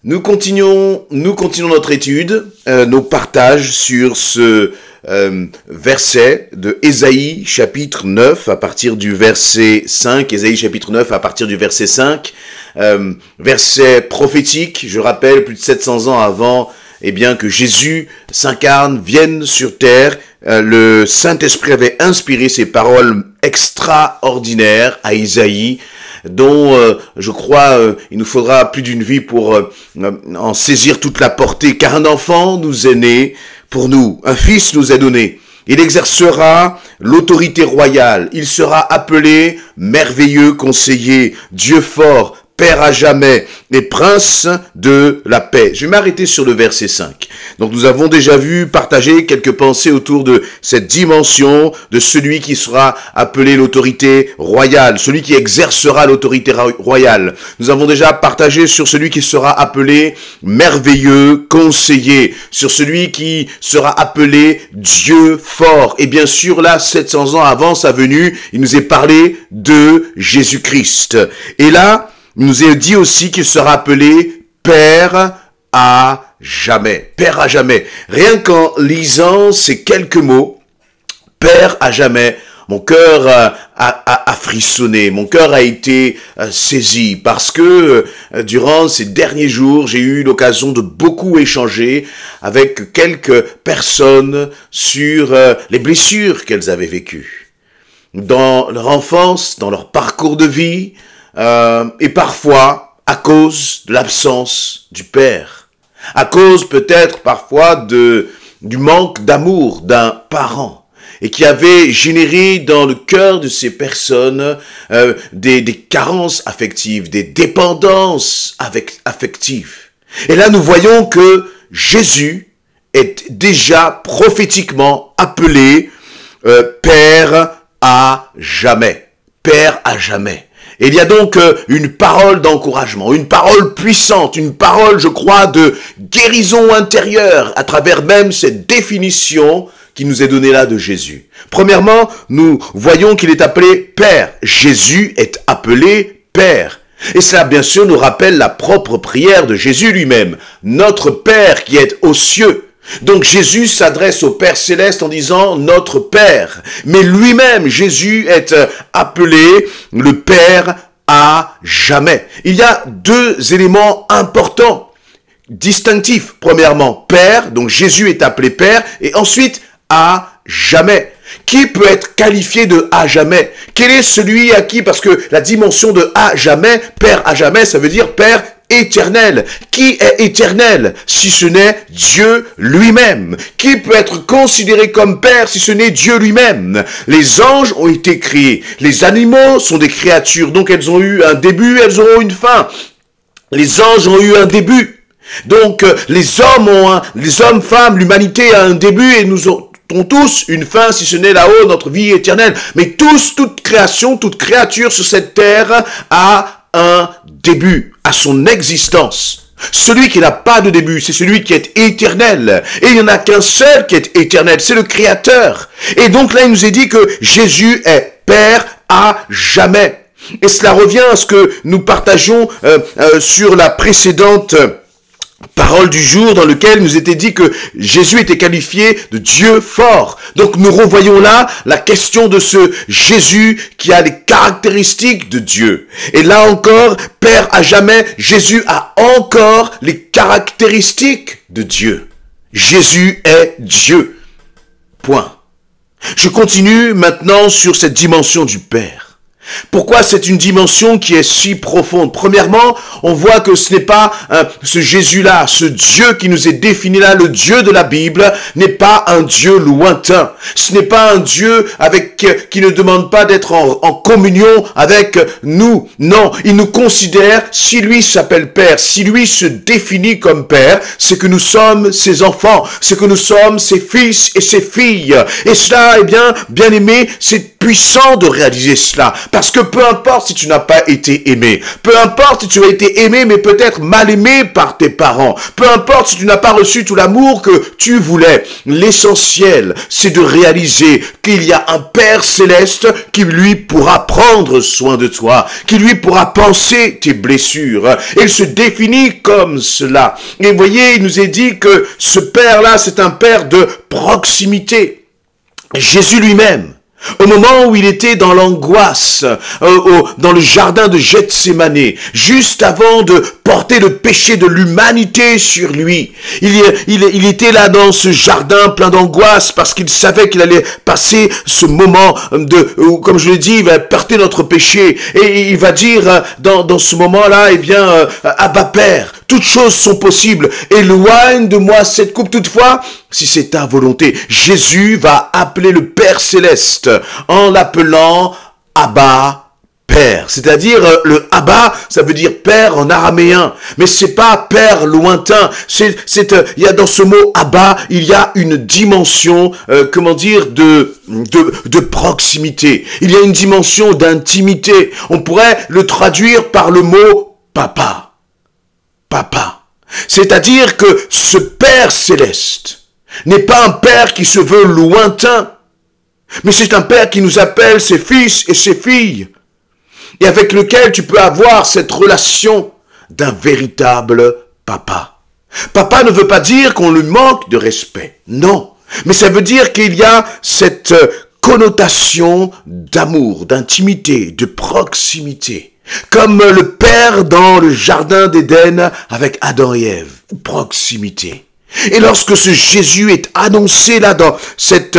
Nous continuons notre étude, nos partages sur ce verset de Ésaïe chapitre 9 à partir du verset 5, Ésaïe chapitre 9 à partir du verset 5, verset prophétique, je rappelle, plus de 700 ans avant que Jésus s'incarne, vienne sur terre. Le Saint-Esprit avait inspiré ces paroles extraordinaires à Ésaïe, dont je crois il nous faudra plus d'une vie pour en saisir toute la portée, car un enfant nous est né pour nous, un fils nous est donné. Il exercera l'autorité royale, il sera appelé merveilleux conseiller, Dieu fort, Père à jamais et Prince de la paix. Je vais m'arrêter sur le verset 5. Donc nous avons déjà vu partager quelques pensées autour de cette dimension de celui qui sera appelé l'autorité royale, celui qui exercera l'autorité royale. Nous avons déjà partagé sur celui qui sera appelé merveilleux conseiller, sur celui qui sera appelé Dieu fort. Et bien sûr là, 700 ans avant sa venue, il nous est parlé de Jésus-Christ. Et là, il nous est dit aussi qu'il sera appelé Père à jamais. Père à jamais. Rien qu'en lisant ces quelques mots, Père à jamais, mon cœur a frissonné, mon cœur a été saisi parce que durant ces derniers jours, j'ai eu l'occasion de beaucoup échanger avec quelques personnes sur les blessures qu'elles avaient vécues. Dans leur enfance, dans leur parcours de vie, et parfois à cause de l'absence du père, à cause peut-être parfois du manque d'amour d'un parent, et qui avait généré dans le cœur de ces personnes des carences affectives, des dépendances affectives. Et là nous voyons que Jésus est déjà prophétiquement appelé Père à jamais. Père à jamais. Et il y a donc une parole d'encouragement, une parole puissante, une parole, je crois, de guérison intérieure à travers même cette définition qui nous est donnée là de Jésus. Premièrement, nous voyons qu'il est appelé Père. Jésus est appelé Père. Et cela, bien sûr, nous rappelle la propre prière de Jésus lui-même. Notre Père qui est aux cieux. Donc Jésus s'adresse au Père Céleste en disant notre Père. Mais lui-même, Jésus est appelé le Père à jamais. Il y a deux éléments importants, distinctifs. Premièrement, Père, donc Jésus est appelé Père, et ensuite à jamais. Qui peut être qualifié de à jamais? Quel est celui à qui, parce que la dimension de à jamais, Père à jamais, ça veut dire Père éternel. Qui est éternel si ce n'est Dieu lui-même? Qui peut être considéré comme Père si ce n'est Dieu lui-même? Les anges ont été créés. Les animaux sont des créatures, donc elles ont eu un début, elles auront une fin. Les anges ont eu un début. Donc les hommes, femmes, l'humanité a un début et nous ont tous une fin, si ce n'est là-haut, notre vie éternelle. Mais tous, toute création, toute créature sur cette terre a un début, à son existence. Celui qui n'a pas de début, c'est celui qui est éternel. Et il n'y en a qu'un seul qui est éternel, c'est le Créateur. Et donc là, il nous est dit que Jésus est Père à jamais. Et cela revient à ce que nous partageons sur la précédente parole du jour dans lequel nous était dit que Jésus était qualifié de Dieu fort. Donc nous revoyons là la question de ce Jésus qui a les caractéristiques de Dieu. Et là encore, Père à jamais, Jésus a encore les caractéristiques de Dieu. Jésus est Dieu. Point. Je continue maintenant sur cette dimension du Père. Pourquoi c'est une dimension qui est si profonde? Premièrement, on voit que ce n'est pas ce Jésus-là, ce Dieu qui nous est défini là, le Dieu de la Bible, n'est pas un Dieu lointain. Ce n'est pas un Dieu qui ne demande pas d'être en communion avec nous. Non, il nous considère, si lui s'appelle Père, si lui se définit comme Père, c'est que nous sommes ses enfants, c'est que nous sommes ses fils et ses filles. Et cela, bien aimé, c'est puissant de réaliser cela. Parce que peu importe si tu n'as pas été aimé, peu importe si tu as été aimé, mais peut-être mal aimé par tes parents, peu importe si tu n'as pas reçu tout l'amour que tu voulais, l'essentiel, c'est de réaliser qu'il y a un Père céleste qui lui pourra prendre soin de toi, qui lui pourra penser tes blessures. Il se définit comme cela. Et vous voyez, il nous est dit que ce Père-là, c'est un Père de proximité. Jésus lui-même, au moment où il était dans l'angoisse, dans le jardin de Gethsémane, juste avant de porter le péché de l'humanité sur lui, il était là dans ce jardin plein d'angoisse parce qu'il savait qu'il allait passer ce moment où, comme je l'ai dit, il va porter notre péché et il va dire dans ce moment-là, eh bien, Abba Père, toutes choses sont possibles, éloigne de moi cette coupe. Toutefois, si c'est ta volonté, Jésus va appeler le Père Céleste en l'appelant Abba Père. C'est-à-dire, le Abba, ça veut dire Père en araméen. Mais c'est pas Père lointain. Il y a dans ce mot Abba, il y a une dimension, de proximité. Il y a une dimension d'intimité. On pourrait le traduire par le mot Papa. Papa. C'est-à-dire que ce Père Céleste n'est pas un Père qui se veut lointain, mais c'est un Père qui nous appelle ses fils et ses filles, et avec lequel tu peux avoir cette relation d'un véritable papa. Papa ne veut pas dire qu'on lui manque de respect, non, mais ça veut dire qu'il y a cette connotation d'amour, d'intimité, de proximité. Comme le Père dans le jardin d'Éden avec Adam et Ève, proximité. Et lorsque ce Jésus est annoncé là dans cette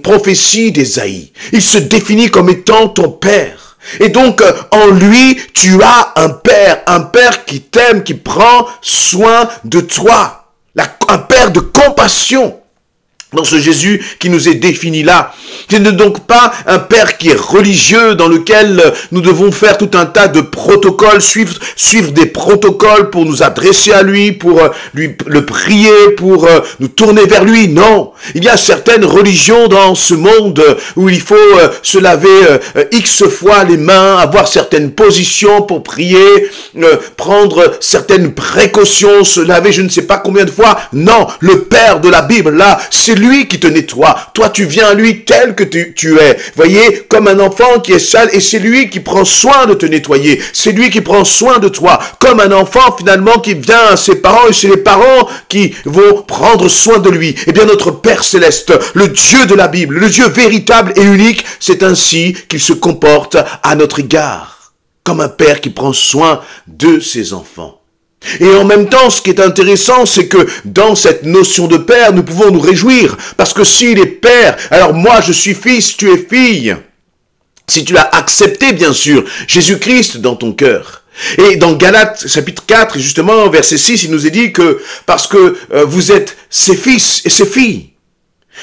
prophétie d'Ésaïe, il se définit comme étant ton Père. Et donc, en lui, tu as un Père qui t'aime, qui prend soin de toi. Un Père de compassion. Dans ce Jésus qui nous est défini là. Ce n'est donc pas un Père qui est religieux dans lequel nous devons faire tout un tas de protocoles, suivre des protocoles pour nous adresser à lui, pour le prier, pour nous tourner vers lui. Non, il y a certaines religions dans ce monde où il faut se laver X fois les mains, avoir certaines positions pour prier, prendre certaines précautions, se laver je ne sais pas combien de fois. Non, le Père de la Bible là, c'est lui qui te nettoie. Toi, tu viens à lui tel que tu es. Voyez, comme un enfant qui est sale, et c'est lui qui prend soin de te nettoyer. C'est lui qui prend soin de toi. Comme un enfant, finalement, qui vient à ses parents, et c'est les parents qui vont prendre soin de lui. Eh bien, notre Père Céleste, le Dieu de la Bible, le Dieu véritable et unique, c'est ainsi qu'il se comporte à notre égard. Comme un père qui prend soin de ses enfants. Et en même temps, ce qui est intéressant, c'est que dans cette notion de père, nous pouvons nous réjouir. Parce que s'il est père, alors moi je suis fils, tu es fille. Si tu as accepté, bien sûr, Jésus-Christ dans ton cœur. Et dans Galates chapitre 4, justement, verset 6, il nous est dit que parce que vous êtes ses fils et ses filles,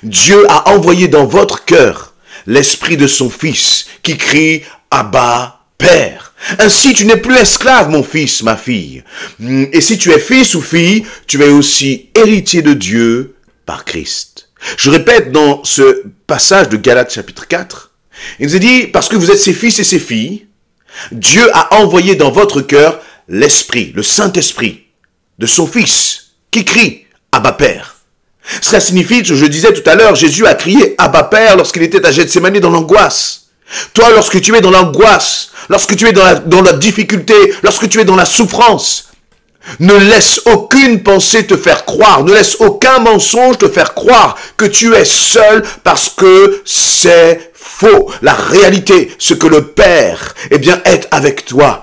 Dieu a envoyé dans votre cœur l'esprit de son fils qui crie « Abba, Père ». Ainsi, tu n'es plus esclave, mon fils, ma fille. Et si tu es fils ou fille, tu es aussi héritier de Dieu par Christ. Je répète dans ce passage de Galates chapitre 4, il nous est dit, parce que vous êtes ses fils et ses filles, Dieu a envoyé dans votre cœur l'Esprit, le Saint-Esprit de son Fils, qui crie « Abba Père ». Cela signifie, je disais tout à l'heure, Jésus a crié « Abba Père » lorsqu'il était à Gethsémane dans l'angoisse. Toi, lorsque tu es dans l'angoisse, lorsque tu es dans la difficulté, lorsque tu es dans la souffrance, ne laisse aucune pensée te faire croire, ne laisse aucun mensonge te faire croire que tu es seul parce que c'est faux. La réalité, c'est que le Père, eh bien, est avec toi.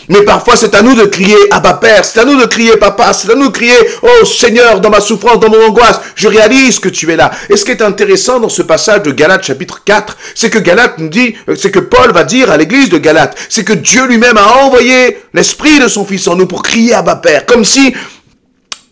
Mais parfois, c'est à nous de crier « Abba Père », c'est à nous de crier « Papa », c'est à nous de crier « Oh Seigneur, dans ma souffrance, dans mon angoisse, je réalise que tu es là ». Et ce qui est intéressant dans ce passage de Galates chapitre 4, c'est que Galates nous dit, c'est que Paul va dire à l'église de Galates, c'est que Dieu lui-même a envoyé l'esprit de son Fils en nous pour crier « Abba Père ». Comme si,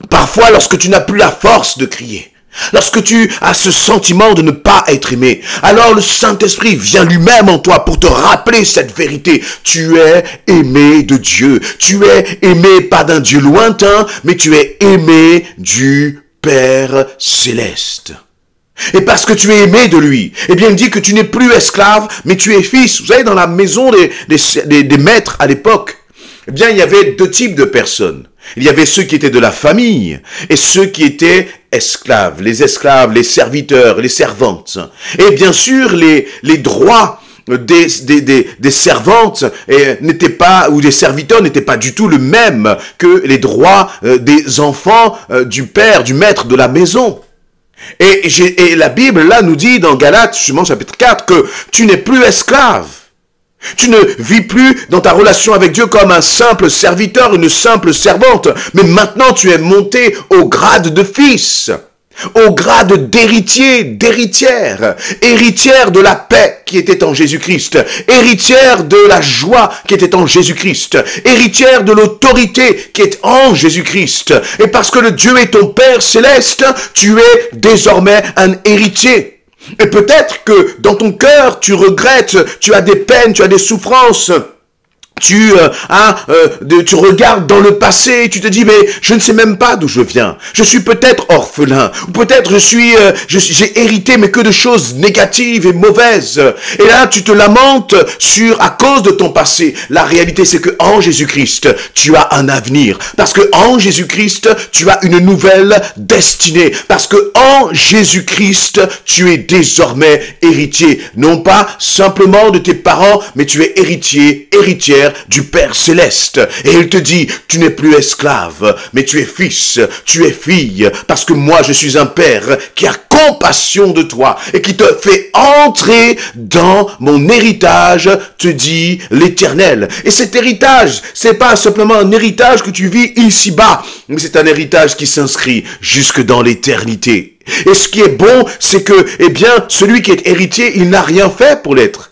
parfois, lorsque tu n'as plus la force de crier, lorsque tu as ce sentiment de ne pas être aimé, alors le Saint-Esprit vient lui-même en toi pour te rappeler cette vérité. Tu es aimé de Dieu. Tu es aimé pas d'un Dieu lointain, mais tu es aimé du Père Céleste. Et parce que tu es aimé de lui, eh bien il dit que tu n'es plus esclave, mais tu es fils. Vous savez, dans la maison des maîtres à l'époque, eh bien il y avait deux types de personnes. Il y avait ceux qui étaient de la famille et ceux qui étaient esclaves, les serviteurs, les servantes. Et bien sûr, les droits des servantes n'étaient pas, ou des serviteurs n'étaient pas du tout le même que les droits des enfants du père, du maître de la maison. Et la Bible, là, nous dit dans Galates, justement, chapitre 4, que tu n'es plus esclave. Tu ne vis plus dans ta relation avec Dieu comme un simple serviteur, une simple servante, mais maintenant tu es monté au grade de fils, au grade d'héritier, d'héritière, héritière de la paix qui était en Jésus-Christ, héritière de la joie qui était en Jésus-Christ, héritière de l'autorité qui est en Jésus-Christ. Et parce que le Dieu est ton Père céleste, tu es désormais un héritier. Et peut-être que dans ton cœur, tu regrettes, tu as des peines, tu as des souffrances. Tu regardes dans le passé, tu te dis, mais je ne sais même pas d'où je viens. Je suis peut-être orphelin, ou peut-être j'ai hérité, mais que de choses négatives et mauvaises. Et là, tu te lamentes à cause de ton passé. La réalité, c'est que en Jésus-Christ, tu as un avenir. Parce que en Jésus-Christ, tu as une nouvelle destinée. Parce que en Jésus-Christ, tu es désormais héritier. Non pas simplement de tes parents, mais tu es héritière du Père céleste. Et il te dit, tu n'es plus esclave, mais tu es fils, tu es fille, parce que moi je suis un Père qui a compassion de toi et qui te fait entrer dans mon héritage, te dit l'Éternel. Et cet héritage, c'est pas simplement un héritage que tu vis ici-bas, mais c'est un héritage qui s'inscrit jusque dans l'éternité. Et ce qui est bon, c'est que, eh bien, celui qui est héritier, il n'a rien fait pour l'être.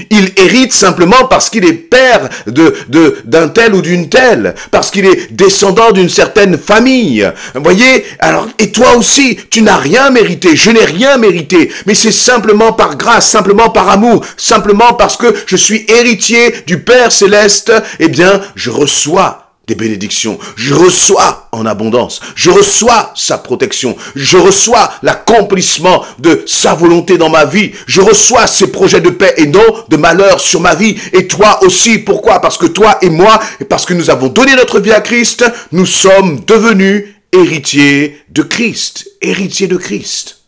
Il hérite simplement parce qu'il est père d'un tel ou d'une telle, parce qu'il est descendant d'une certaine famille. Vous voyez? Alors, et toi aussi, tu n'as rien mérité, je n'ai rien mérité, mais c'est simplement par grâce, simplement par amour, simplement parce que je suis héritier du Père céleste, eh bien, je reçois des bénédictions, je reçois en abondance, je reçois sa protection, je reçois l'accomplissement de sa volonté dans ma vie, je reçois ses projets de paix et non de malheur sur ma vie, et toi aussi. Pourquoi? Parce que toi et moi, et parce que nous avons donné notre vie à Christ, nous sommes devenus héritiers de Christ, héritiers de Christ.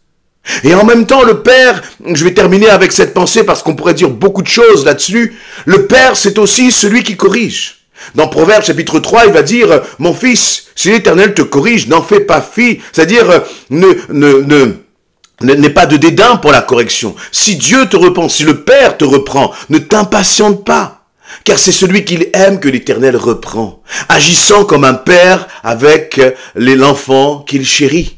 Et en même temps, le Père, je vais terminer avec cette pensée parce qu'on pourrait dire beaucoup de choses là-dessus, le Père, c'est aussi celui qui corrige. Dans Proverbes chapitre 3, il va dire, mon fils, si l'Éternel te corrige, n'en fais pas fi. C'est-à-dire, n'aie pas de dédain pour la correction. Si Dieu te reprend, si le Père te reprend, ne t'impatiente pas. Car c'est celui qu'il aime que l'Éternel reprend, agissant comme un père avec l'enfant qu'il chérit.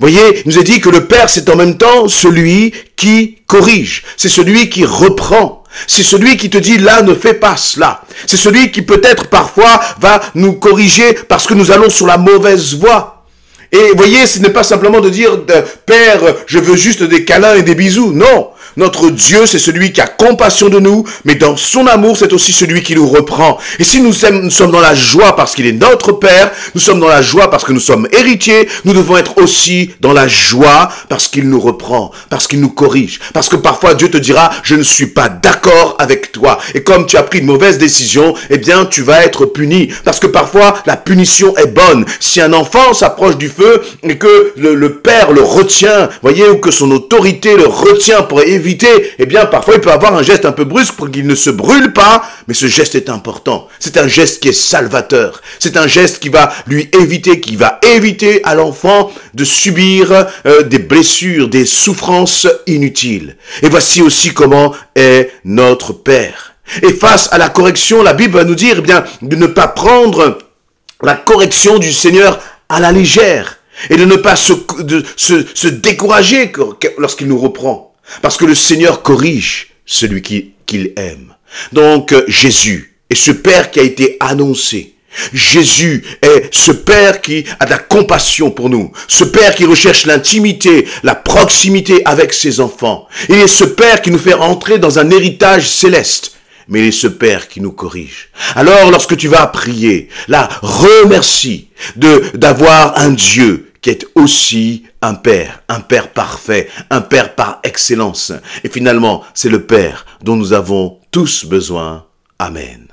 Voyez, il nous a dit que le Père, c'est en même temps celui qui corrige. C'est celui qui reprend. C'est celui qui te dit, là, ne fais pas cela. C'est celui qui peut-être parfois va nous corriger parce que nous allons sur la mauvaise voie. Et voyez, ce n'est pas simplement de dire, Père, je veux juste des câlins et des bisous. Non. Notre Dieu, c'est celui qui a compassion de nous, mais dans son amour, c'est aussi celui qui nous reprend. Et si nous sommes dans la joie parce qu'il est notre Père, nous sommes dans la joie parce que nous sommes héritiers, nous devons être aussi dans la joie parce qu'il nous reprend, parce qu'il nous corrige. Parce que parfois, Dieu te dira, je ne suis pas d'accord avec toi. Et comme tu as pris une mauvaise décision, eh bien, tu vas être puni. Parce que parfois, la punition est bonne. Si un enfant s'approche du feu et que le Père le retient, voyez, ou que son autorité le retient pour éviter, eh bien, parfois, il peut avoir un geste un peu brusque pour qu'il ne se brûle pas, mais ce geste est important. C'est un geste qui est salvateur. C'est un geste qui va éviter à l'enfant de subir des blessures, des souffrances inutiles. Et voici aussi comment est notre Père. Et face à la correction, la Bible va nous dire, eh bien, de ne pas prendre la correction du Seigneur à la légère et de ne pas se décourager lorsqu'il nous reprend. Parce que le Seigneur corrige celui qu'il aime. Donc Jésus est ce Père qui a été annoncé. Jésus est ce Père qui a de la compassion pour nous. Ce Père qui recherche l'intimité, la proximité avec ses enfants. Il est ce Père qui nous fait entrer dans un héritage céleste. Mais il est ce Père qui nous corrige. Alors lorsque tu vas prier, là, remercie d'avoir un Dieu qui est aussi un Père parfait, un Père par excellence. Et finalement, c'est le Père dont nous avons tous besoin. Amen.